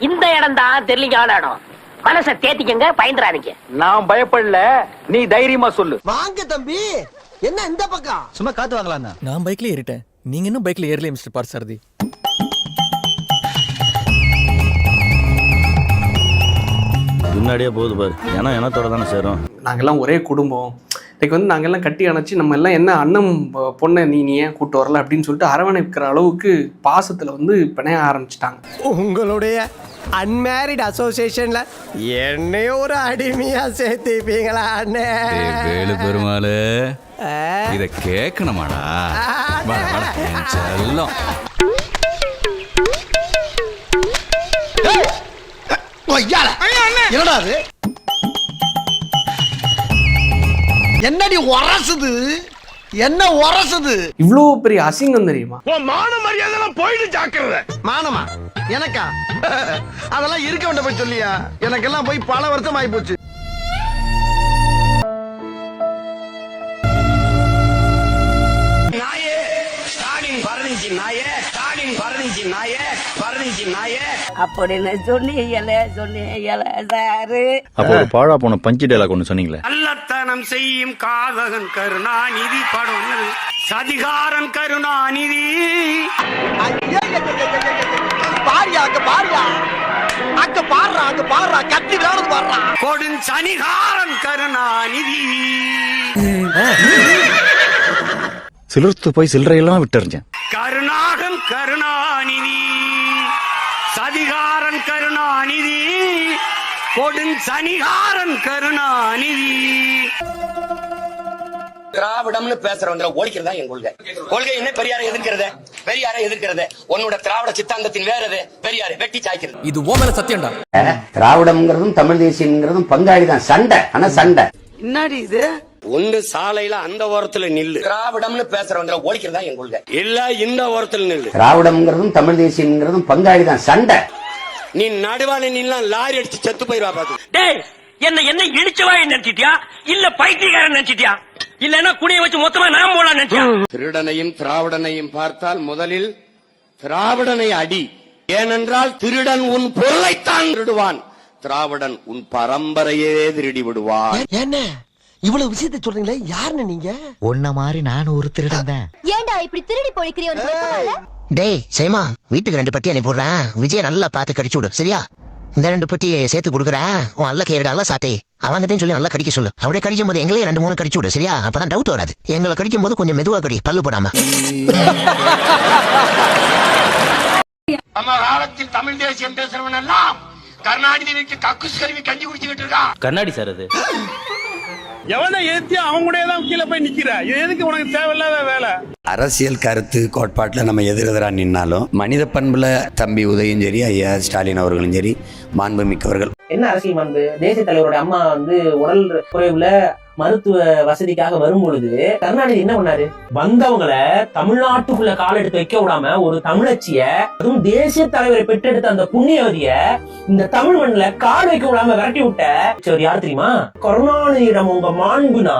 இந்த இடம் தான் தெரியலீங்க இடம். மனசை தேத்திக்கங்க, பயந்துறாதீங்க. நான் பயப்படல, நீ தைரியமா சொல்லு. வாங்க தம்பி, என்ன இந்த பக்கம்? சும்மா காத்து வாங்கலாம். நான் பைக்ல ஏறிட்டேன், நீங்க இன்னும் பைக்ல ஏறலையே மிஸ்டர் பார்த்தசாரதி. முன்னாடியே போகுது பாரு, ஏன்னா எனத்தோட தானே சேரும். நாங்கெல்லாம் ஒரே குடும்பம், இன்னைக்கு வந்து நாங்கெல்லாம் கட்டி அணைச்சி நம்ம எல்லாம் என்ன அண்ணன் பொண்ணை நீ ஏன் கூட்டு வரல அப்படின்னு சொல்லிட்டு அரவணைக்கிற அளவுக்கு பாசத்தில் வந்து பிணைய ஆரம்பிச்சிட்டாங்க. உங்களுடைய அன்மேரிட் அசோசியேஷன்ல என்னைய ஒரு அடிமையா சேர்த்திப்பீங்களா அண்ணே? வேலு பெருமாளு, இத கேட்கணுமாடா? செல்லம் என்னடா அது? என்னடி உரசுது? என்ன உரசுது? இவ்வளோ பெரிய அசிங்கம் தெரியுமா? மான மரியாதை போயிட்டு ஜாக்கிரதை. மானமா எனக்கா? அதெல்லாம் இருக்க வேண்ட போய் சொல்லியா? எனக்கெல்லாம் போய் பல வருஷம் ஆகி போச்சு. அப்படின்னு சொன்னீங்க சாரு. அப்போ ஒரு பாழா போன பஞ்சு டைலாக் ஒன்று சொன்னீங்களே. கள்ளத்தனம் செய்யும் காதகன் கருணாநிதி படம் சதிகாரன் கருணாநிதி. பாரியா அங்க பாரியா, அங்க பாடுறா, அங்க பாடுறா, கத்தி வேறது பாடுறா. கொடும் சனிகாரன் கருணாநிதி. சிலிர்த்து போய் சில்லறையெல்லாம் விட்டுறிஞ்சேன். கருணாகன் கருணாநிதி, சதிகாரன் கருணாநிதி, கொடும் சனிகாரன் கருணாநிதி. திராவிடம்னு பேசுறவங்க ஓடிக்கிறதா என் கொள்கை. கொள்கை என்ன? பெரியாரை எதிர்க்கிறது, பெரியாரை எதிர்க்கிறது. உன்னோட திராவிட சித்தாந்தத்தின் வேறது பெரியாரை வெட்டி சாய்க்கிறது. இது ஓ மேல சத்தியம்டா. திராவிடம்ங்கிறதும் தமிழ் தேசியம்ங்கிறதும் பங்காளிதான். சண்டை, ஆனா சண்டை. என்னடி இது? ஒண்ணு சாலையில அந்த ஓரத்துல நில்லு. திராவிடம்னு பேசுறவங்க ஓடிக்கிறதா என் கொள்கை. இல்ல இந்த ஓரத்துல நில்லு. திராவிடம்ங்கிறதும் தமிழ் தேசியம்ங்கிறதும் பங்காளிதான். சண்டை. நீ நடுவான நில்லாம் லாரி அடிச்சு செத்து போயிருவா பாத்து. டேய், என்ன இடிச்சவா நினைச்சிட்டியா? இல்ல பைத்தியக்காரன் நினைச்சிட்டியா? இல்லன்னா குடியை வச்சு மொத்தமா நான் போலாம் நினைச்சியா? திருடனையும் திராவிடனையும் பார்த்தால் முதலில் திராவிடனை அடி. ஏனென்றால் திருடன் உன் பொருளைத்தான் திருடுவான், திராவிடன் உன் பரம்பரையே திருடி விடுவான். என்ன இவ்வளவு விஷயத்தை சொல்றீங்களே, யாருன்னு நீங்க? உன்ன மாதிரி நானும் ஒரு திருடன் தான். ஏண்டா இப்படி திருடி போய்க்கிறியோ? டேய் சேமா, வீட்டுக்கு 2 பட்டி அனுப்பி விடுறேன். விஜய் நல்லா பார்த்து கடிச்சு விடு, சரியா? இந்த 2 பட்டியை சேர்த்து கொடுக்குறேன். உன் அல்ல கேடு அல்ல சாட்டே அவங்ககிட்ட சொல்லி நல்லா கடிக்க சொல்லு. அப்படியே கடிக்கும் போது எங்களே 2-3 கடிச்சு விடு, சரியா? அப்பதான் டவுட் வராது. எங்களை கடிக்கும் போது கொஞ்சம் மெதுவா கடி, பல்லு போடாம. நம்ம காலத்தில் தமிழ் தேசியம் பேசுறவன் எல்லாம் கருணாநிதிக்கு கக்குஸ் கருவி கஞ்சி குடிச்சுக்கிட்டு இருக்கான். கண்ணாடி சார் அது. எவனை ஏத்தியா அவங்க கூட தான் கீழே போய் நிக்கிற. இது எதுக்கு உனக்கு தேவையில்லாத வேலை? அரசியல் கருத்து கோட்பாட்டுல நம்ம எதிரெதிரா நின்னாலும் மனித பண்புல தம்பி உதயும் சரி, ஐயா ஸ்டாலின் அவர்களும் சரி, மாண்பு மிக்கவர்கள். என்ன அரசியல் மாண்பு? தேசிய தலைவருடைய அம்மா வந்து உடல் குறைவுல மருத்துவ வசதிக்காக வரும் பொழுது கருணாநிதி என்ன பண்ணாரு? வந்தவங்களை தமிழ்நாட்டுக்குள்ள கால் எடுத்து வைக்க விடாம ஒரு தமிழச்சிய, அதுவும் தேசிய தலைவரை பெற்றெடுத்த அந்த புண்ணியவதிய இந்த தமிழ் மண்ணுல கால் வைக்க விடாம விரட்டி விட்ட யார் தெரியுமா? கருணாநிதியிடம் உங்க மாண்புனா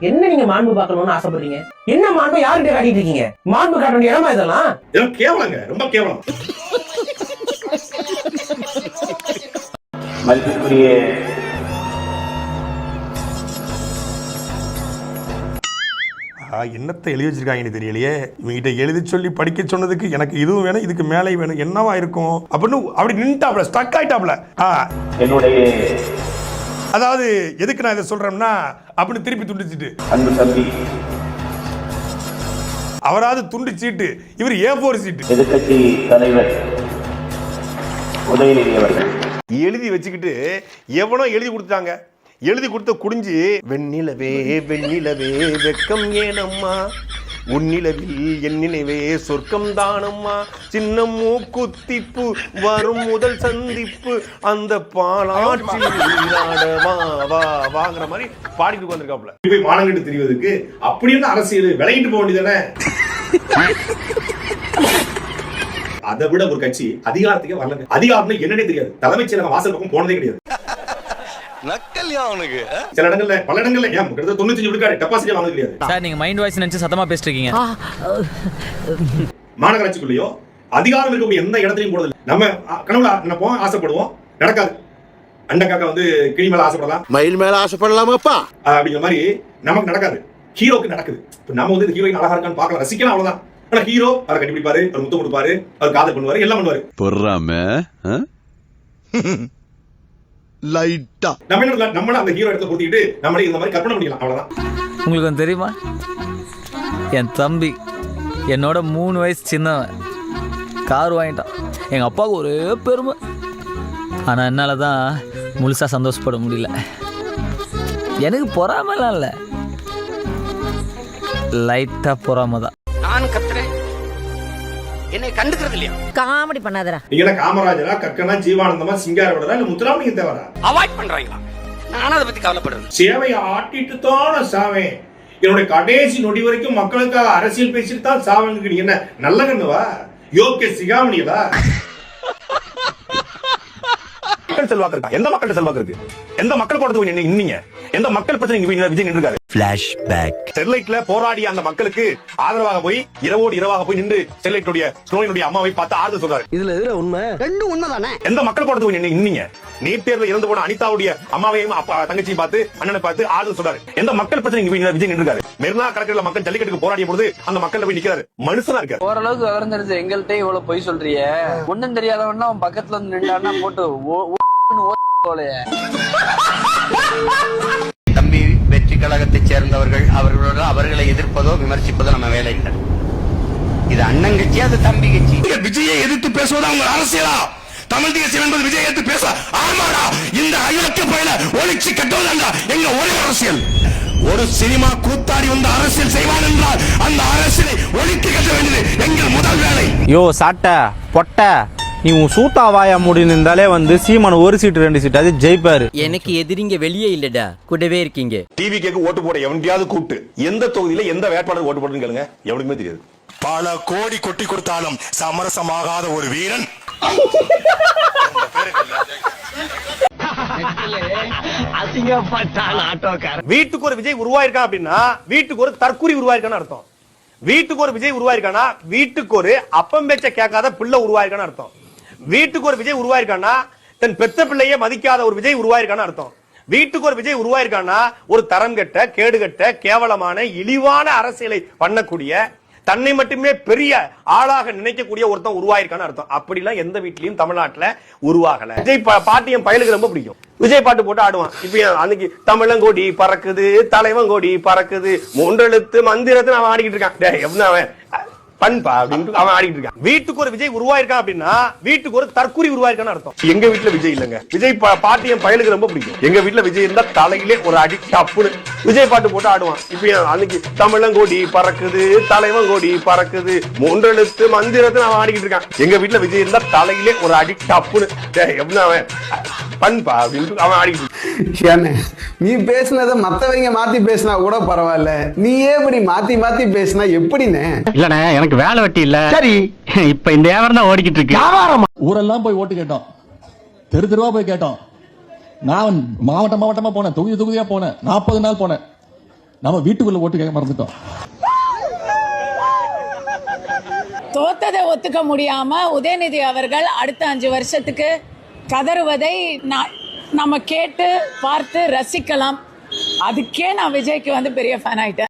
என்ன? நீங்க மாண்பு பார்க்கணும்னு ஆசைப்படுறீங்க. என்ன மாண்பு யாருக்கிட்ட காட்டிட்டு இருக்கீங்க? மாண்பு காட்ட வேண்டிய இடமா இதெல்லாம்? கேவலங்க, ரொம்ப கேவலம். மதிப்புக்குரிய என்னத்தை எழுதி வச்சிருக்காங்கன்னு தெரியலையே. இவங்கிட்ட எழுதி சொல்லி படிக்க சொன்னதுக்கு எனக்கு இதுவும் வேணும், இதுக்கு மேலே வேணும், என்னவா இருக்கும் அப்படின்னு அப்படி நின்ட்டாப்ல, ஸ்டக் ஆயிட்டாப்ல. என்னுடைய அதாவது எதுக்கு நான் இதை சொல்றேன்னா, அப்படின்னு திருப்பி துண்டிச்சிட்டு அன்பு தம்பி அவராது துண்டிச்சிட்டு இவர் A4 சீட்டு எதிர்கட்சி தலைவர் உதயநிதி அவர்கள் எழுதி வச்சுக்கிட்டு எவனோ எழுதி கொடுத்தாங்க. எழுதி கொடுத்த குடிஞ்சு, வெண்ணிலவே வெண்ணிலவே வெக்கம் ஏனம்மா, உன்னிலவில் என் நினைவே சொர்க்கம் தானம்மா, சின்ன மூக்குத்திப்பு வரும் முதல் சந்திப்பு அந்த பாலாற்றில் வா வா வாங்குற மாதிரி பாடிட்டு வந்திருக்காப்ல. போய் மானங்கிட்டு தெரிவதற்கு அப்படி என்ன அரசியல் விளையிட்டு போக வேண்டியதானே? அதை விட ஒரு கட்சி அதிகாரத்துக்கே வரலங்க. அதிகாரம்னு என்னன்னே தெரியாது. தலைமைச் செயலகம் வாசல் பக்கம் போனதே கிடையாது. நக்கல்யா அவனுக்கு. சில இடங்கள்ல, பல இடங்கள்ல 95 விழுக்காடு டெபாசிட் வாங்க தெரியாது. சார், நீங்க மைண்ட் வாய்ஸ் நினைச்சு சத்தமா பேசிட்டு இருக்கீங்க. மாநகராட்சிக்குள்ளயோ அதிகாரம் இருக்கக்கூடிய எந்த இடத்துலையும் போடுறது நம்ம கனவுல நினைப்போம், ஆசைப்படுவோம், நடக்காது. அண்டக்காக்கா வந்து கிளி மேல ஆசைப்படலாம், மயில் மேல ஆசைப்படலாமாப்பா அப்படிங்கிற மாதிரி நமக்கு நடக்காது. ஹீரோக்கு நடக்குது. நம்ம வந்து இந்த ஹீரோயின் அழகா இருக்கான்னு பார்க்கலாம், ரசிக்கலாம், அவ்வளவுதான். ஆனா ஹீரோ அதை கண்டுபிடிப்பாரு, அவர் முத்தம் கொடுப்பாரு, அவர் காதல் பண்ணுவாரு, எல்லாம் பண்ணுவாரு. பொறாம லைட்டா நம்ம என்ன நம்மள அந்த ஹீரோ இடத்துல கொடுத்துட்டு நம்மளே இந்த மாதிரி கற்பனை பண்ணிக்கலாம், அவ்வளவுதான். உங்களுக்கு வந்து தெரியுமா, என் தம்பி என்னோட 3 வயசு சின்னவன் கார் வாங்கிட்டான். எங்கள் அப்பாவுக்கு ஒரே பெருமை. ஆனால் என்னால் தான் முழுசாக சந்தோஷப்பட முடியல. எனக்கு பொறாமலாம் இல்லை, லைட்டாக பொறாம தான். நான் கத்துறேன், என்னை கண்டுக்கிறது இல்லையா? காமெடி பண்ணாதடா. நீங்க காமராஜரா, கக்கனா, ஜீவானந்தமா, சிங்காரவடரா இல்ல முத்துராமலிங்க தேவரா? அவாய்ட் பண்றாங்களா? நானும் அதை பத்தி கவலைப்படுறேன். சேவையை ஆட்டிட்டு தான் சாவேன், என்னுடைய கடைசி நொடி வரைக்கும் மக்களுக்காக அரசியல் பேசிட்டு தான் சாவேன்னு. நீ என்ன நல்ல கண்ணுவா? யோகே சிகாமணியவா? மக்கள் செல்வாக்கு இருக்கா? எந்த மக்கள் செல்வாக்கு இருக்கு? எந்த மக்கள் போடுறது இன்னீங்க? எந்த மக்கள் பிரச்சனை விஜய் நின்றுருக்காரு? ஸ்டெர்லைட்ல போராடிய அந்த மக்களுக்கு ஆதரவாக போய் இரவோடு இரவாக போய் நின்று ஸ்டெர்லைட்டுடைய ஸ்டோனியுடைய அம்மாவை பார்த்து ஆறுதல் சொல்றாரு. இதுல எதுல உண்மை? ரெண்டும் உண்மைதானே. எந்த மக்கள் போடுறது இன்னீங்க? நீட் தேர்வில் இறந்து போன அனிதாவுடைய அம்மாவையும் தங்கச்சியை பார்த்து அண்ணனை பார்த்து ஆறுதல் சொல்றாரு. எந்த மக்கள் பிரச்சனை விஜய் நின்றுருக்காரு? மெரினா கடற்கரையில மக்கள் ஜல்லிக்கட்டுக்கு போராடிய பொழுது அந்த மக்கள் போய் நிக்கிறாரு, மனுஷனா இருக்காரு. ஓரளவுக்கு விவரம் தெரிஞ்சு எங்கள்கிட்ட இவ்வளவு பொய் சொல்றிய, ஒண்ணும் தெரியாதவன்னா அவன் பக்கத்துல வந்து நின்றான்னா போட்டு தம்பி வெற்றி கழகத்தை சேர்ந்தவர்கள் அவர்களை எதிர்ப்பதோ விமர்சிப்பதோ நம்ம வேலை இல்லை. இது அண்ணன் கட்சி, அது தம்பி கட்சி. விஜயை எதிர்த்து பேசுவது அவங்க அரசியலா? தமிழ் தேசியம் என்பது விஜய் எடுத்து பேச ஆமாடா, இந்த அயோக்கிய பயில ஒழிச்சு கட்டுவதாண்டா எங்க ஒரே அரசியல். ஒரு சினிமா கூத்தாடி வந்து அரசியல் செய்வான் என்றால் அந்த அரசியலை ஒழித்து கட்ட வேண்டியது எங்கள் முதல் வேலை. யோ சாட்ட பொட்ட, நீ உன் சூட்டா வாயா முடின்னு இருந்தாலே வந்து சீமான் 1 சீட்டு 2 சீட் அது ஜெயிப்பாரு. எனக்கு எதிரிங்க வெளியே இல்லடா, கூடவே இருக்கீங்க. டிவி கேக்கு ஓட்டு போட எவன்டியாவது கூப்பிட்டு எந்த தொகுதியில எந்த வேட்பாளர் ஓட்டு போடுன்னு கேளுங்க, எவனுக்குமே தெரியாது. பல கோடி கொட்டி கொடுத்தாலும் சமரசமாகாத ஒரு வீரன். வீட்டுக்கு ஒரு விஜய் உருவாயிருக்கான் அப்படின்னா வீட்டுக்கு ஒரு தற்குறி உருவாயிருக்கான்னு அர்த்தம். வீட்டுக்கு ஒரு விஜய் உருவாயிருக்கானா வீட்டுக்கு ஒரு அப்பம் பேச்ச கேட்காத பிள்ளை உருவாயிருக்கான்னு அர்த்தம். வீட்டுக்கு ஒரு விஜய் உருவாயிருக்கானா தன் பெத்த பிள்ளையே மதிக்காத ஒரு விஜய் உருவாயிருக்கான்னு அர்த்தம். வீட்டுக்கு ஒரு விஜய் உருவாயிருக்கானா ஒரு தரம் கெட்ட, கேடு கெட்ட, கேவலமான, இழிவான அரசியலை பண்ணக்கூடிய, தன்னை மட்டுமே பெரிய ஆளாக நினைக்கக்கூடிய ஒருத்தன் உருவாயிருக்கான்னு அர்த்தம். அப்படிலாம் எந்த வீட்லயும் தமிழ்நாட்டுல உருவாகல. விஜய் பாட்டு என் பயலுக்கு ரொம்ப பிடிக்கும். விஜய் பாட்டு போட்டு ஆடுவான். இப்ப அன்னைக்கு தமிழங்கோடி பறக்குது, தலைவங்கோடி பறக்குது, 3 எழுத்து மந்திரத்தை அவன் ஆடிக்கிட்டு இருக்கான். அவன் பண்பா அப்படின்னு அவன் ஆடிட்டு இருக்கான். வீட்டுக்கு ஒரு விஜய் உருவாயிருக்கான் அப்படின்னா வீட்டுக்கு ஒரு தற்குறி உருவாயிருக்கான்னு அர்த்தம். எங்க வீட்டுல விஜய் இல்லங்க. விஜய் பாட்டு என் பயலுக்கு ரொம்ப பிடிக்கும். எங்க வீட்டுல விஜய் இருந்தா தலையிலே ஒரு அடி டப்புன்னு விஜய் பாட்டு போட்டு ஆடுவான். இப்ப அன்னைக்கு தமிழங்கோடி பறக்குது, தலைவங்கோடி பறக்குது, 3 எழுத்து மந்திரத்தை அவன் ஆடிக்கிட்டு இருக்கான். எங்க வீட்டுல விஜய் இருந்தா தலையிலே ஒரு அடி டப்புன்னு அவன் பண்பா அப்படின்னு அவன் ஆடிக்கிட்டு. நீ பேசுனத மத்தவங்க மாத்தி பேசினா கூட பரவாயில்ல, நீயே இப்படி மாத்தி மாத்தி பேசினா எப்படின்னு? இல்லண்ணே, எனக்கு வேலை வெட்டி இல்ல. சரி, இப்ப இந்த வியாபாரம் தான் ஓடிக்கிட்டு இருக்கு. ஊரெல்லாம் போய் ஓட்டு கேட்டோம், தெரு தெருவா போய் கேட்டோம். நான் மாவட்டமா போனேன், தொகுதியா போனேன், 40 நாள் போனேன். நம்ம வீட்டுக்குள்ள ஓட்டு கேட்க மறந்துட்டோம். தோத்ததை ஒத்துக்க முடியாம உதயநிதி அவர்கள் அடுத்த 5 வருஷத்துக்கு கதறுவதை நம்ம கேட்டு பார்த்து ரசிக்கலாம். அதுக்கே நான் விஜய்க்கு பெரிய ஃபேன் ஆயிட்டேன்.